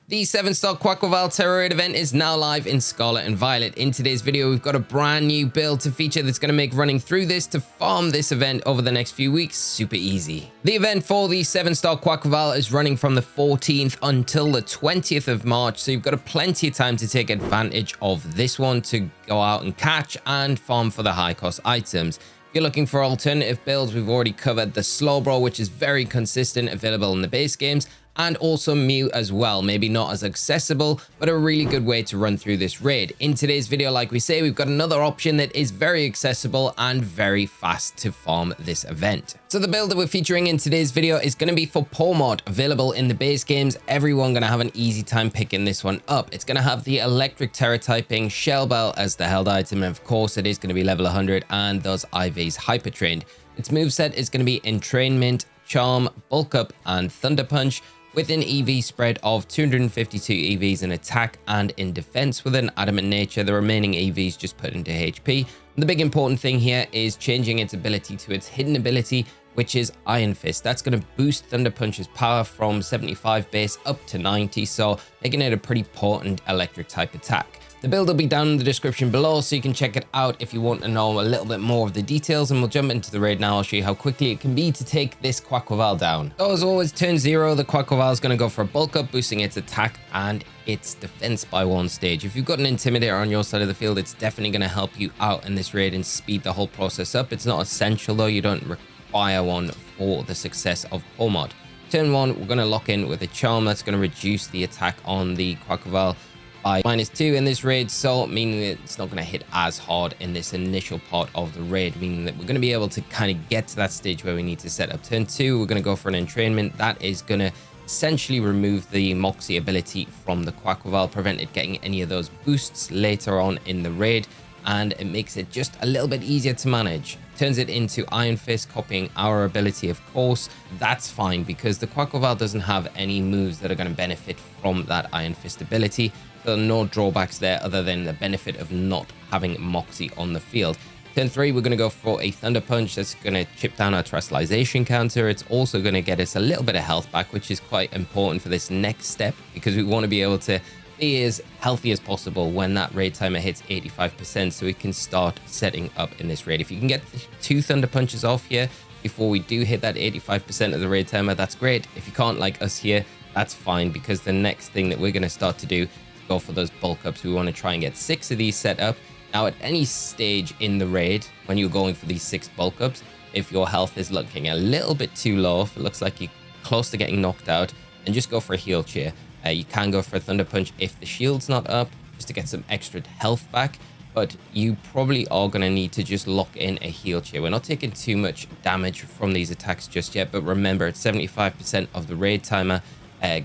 The 7-star QUAQUAVAL Tera event is now live in Scarlet and Violet. In today's video, we've got a brand new build to feature that's going to make running through this to farm this event over the next few weeks super easy. The event for the 7-star QUAQUAVAL is running from the 14th until the 20th of March, so you've got plenty of time to take advantage of this one to go out and catch and farm for the high cost items. If you're looking for alternative builds, we've already covered the Slowbro, which is very consistent, available in the base games, and also Mew as well. Maybe not as accessible, but a really good way to run through this raid. In today's video, like we say, we've got another option that is very accessible and very fast to farm this event. So the build that we're featuring in today's video is going to be for Pawmot, available in the base games. Everyone going to have an easy time picking this one up. It's going to have the electric Terra typing, Shell Bell as the held item, and of course it is going to be level 100 and those IVs hyper trained. Its moveset is going to be Entrainment, Charm, Bulk Up, and Thunder Punch, with an EV spread of 252 EVs in attack and in defense with an Adamant Nature. The remaining EVs just put into HP. The big important thing here is changing its ability to its hidden ability, which is Iron Fist. That's going to boost Thunder Punch's power from 75 base up to 90, so making it a pretty potent electric type attack. The build will be down in the description below, so you can check it out if you want to know a little bit more of the details, and we'll jump into the raid now. I'll show you how quickly it can be to take this QUAQUAVAL down. So as always, turn 0, the QUAQUAVAL is going to go for a bulk up, boosting its attack and its defense by 1 stage. If you've got an Intimidator on your side of the field, it's definitely going to help you out in this raid and speed the whole process up. It's not essential though, you don't require one for the success of Pawmot. Turn 1, we're going to lock in with a Charm. That's going to reduce the attack on the QUAQUAVAL by -2 in this raid, so meaning that it's not going to hit as hard in this initial part of the raid, meaning that we're going to be able to kind of get to that stage where we need to set up. Turn 2, we're going to go for an Entrainment. That is going to essentially remove the Moxie ability from the QUAQUAVAL, prevent it getting any of those boosts later on in the raid, and it makes it just a little bit easier to manage. Turns it into Iron Fist, copying our ability, of course. That's fine because the QUAQUAVAL doesn't have any moves that are going to benefit from that Iron Fist ability. So no drawbacks there other than the benefit of not having Moxie on the field. Turn 3, we're going to go for a Thunder Punch. That's going to chip down our Terastallization counter. It's also going to get us a little bit of health back, which is quite important for this next step, because we want to be able to be as healthy as possible when that raid timer hits 85%, so we can start setting up in this raid. If you can get 2 Thunder Punches off here before we do hit that 85% of the raid timer, that's great. If you can't, like us here, that's fine, because the next thing that we're going to start to do is go for those bulk ups. We want to try and get 6 of these set up. Now, at any stage in the raid, when you're going for these 6 bulk ups, if your health is looking a little bit too low, if it looks like you're close to getting knocked out, and just go for a heal cheer. You can go for a Thunder Punch if the shield's not up, just to get some extra health back, but you probably are going to need to just lock in a heal cheer. We're not taking too much damage from these attacks just yet, but remember, it's 75% of the raid timer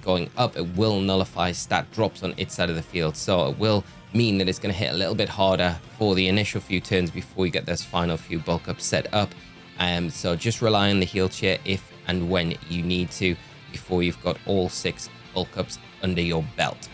going up. It will nullify stat drops on its side of the field, so it will mean that it's going to hit a little bit harder for the initial few turns before you get those final few bulk ups set up. So just rely on the heal chair if and when you need to, before you've got all 6 bulk ups under your belt.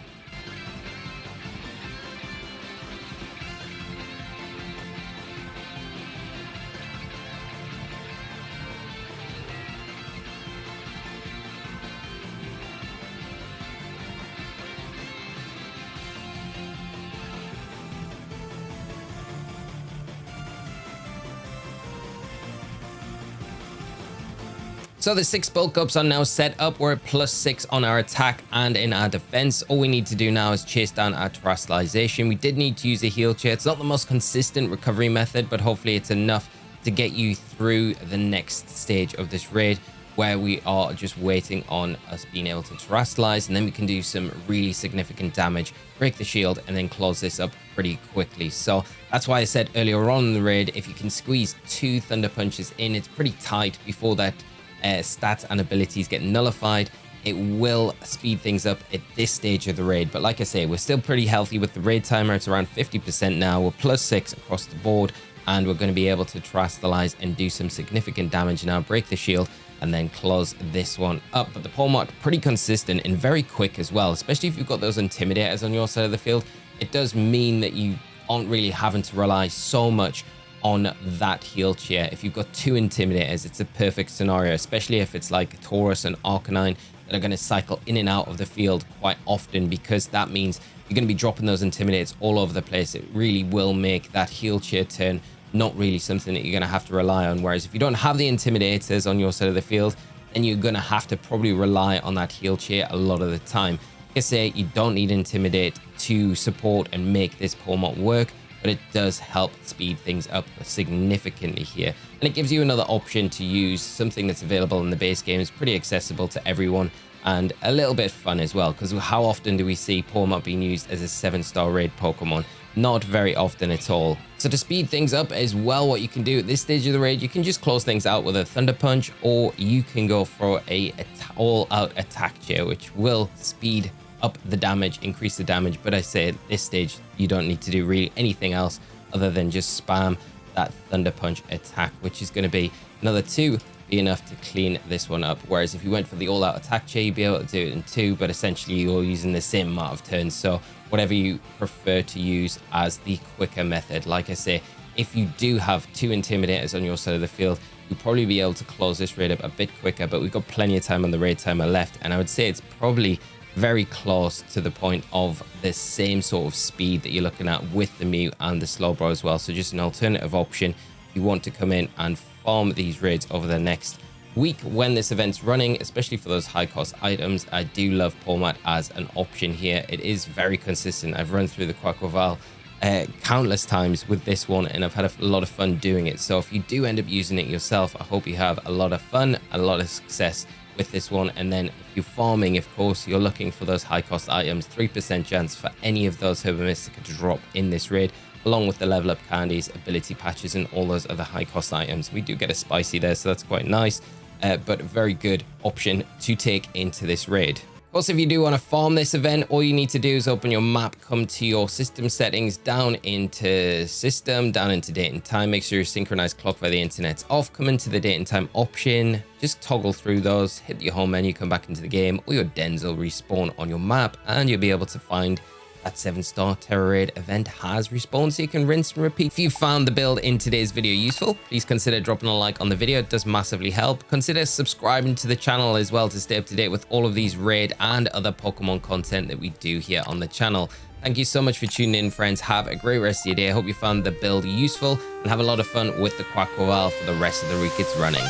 So the 6 bulk ups are now set up. We're at +6 on our attack and in our defense. All we need to do now is chase down our Terastallization. We did need to use a heal chair. It's not the most consistent recovery method, but hopefully it's enough to get you through the next stage of this raid, where we are just waiting on us being able to Terastallize, and then we can do some really significant damage, break the shield, and then close this up pretty quickly. So that's why I said earlier on in the raid, if you can squeeze 2 Thunder Punches in, it's pretty tight before that stats and abilities get nullified. It will speed things up at this stage of the raid, but like I say, we're still pretty healthy with the raid timer. It's around 50% now. We're +6 across the board, and we're going to be able to Terastallize and do some significant damage now, break the shield, and then close this one up. But the Pawmot, pretty consistent and very quick as well, especially if you've got those Intimidators on your side of the field. It does mean that you aren't really having to rely so much on that heal chair. If you've got 2 Intimidators, it's a perfect scenario, especially if it's like Taurus and Arcanine. that are going to cycle in and out of the field quite often, because that means you're going to be dropping those Intimidates all over the place. It really will make that heal cheer turn not really something that you're going to have to rely on. Whereas if you don't have the Intimidators on your side of the field, then you're going to have to probably rely on that heal cheer a lot of the time. Like I say, you don't need Intimidate to support and make this Pawmot work, but it does help speed things up significantly here. And it gives you another option to use something that's available in the base game. It's pretty accessible to everyone and a little bit fun as well, because how often do we see Pawmot being used as a 7-star raid Pokemon? Not very often at all. So to speed things up as well, what you can do at this stage of the raid, you can just close things out with a Thunder Punch, or you can go for a all-out attack chair, which will speed up the damage, increase the damage. But I say at this stage, you don't need to do really anything else other than just spam that Thunder Punch attack, which is going to be another 2, be enough to clean this one up. Whereas if you went for the all-out attack chair, you'd be able to do it in 2, but essentially you're using the same amount of turns. So whatever you prefer to use as the quicker method. Like I say, if you do have 2 Intimidators on your side of the field, you'll probably be able to close this raid up a bit quicker, but we've got plenty of time on the raid timer left, and I would say it's probably very close to the point of the same sort of speed that you're looking at with the Mew and the Slowbro as well. So just an alternative option if you want to come in and farm these raids over the next week when this event's running, especially for those high cost items. I do love Pawmot as an option here. It is very consistent. I've run through the QUAQUAVAL countless times with this one, and I've had a lot of fun doing it. So if you do end up using it yourself, I hope you have a lot of fun, a lot of success with this one. And then if you're farming, of course, you're looking for those high cost items, 3% chance for any of those Herba Mystica to drop in this raid, along with the level up candies, ability patches, and all those other high cost items. We do get a spicy there, so that's quite nice, but a very good option to take into this raid. Of course, if you do want to farm this event, all you need to do is open your map, come to your system settings, down into system, down into date and time. Make sure your synchronized clock via the internet's off. Come into the date and time option, just toggle through those, hit your home menu, come back into the game. All your dens will respawn on your map, and you'll be able to find that 7-star Tera raid event has respawned, so you can rinse and repeat. If you found the build in today's video useful, please consider dropping a like on the video. It does massively help. Consider subscribing to the channel as well to stay up to date with all of these raid and other Pokemon content that we do here on the channel. Thank you so much for tuning in, friends. Have a great rest of your day. I hope you found the build useful, and have a lot of fun with the QUAQUAVAL for the rest of the week it's running.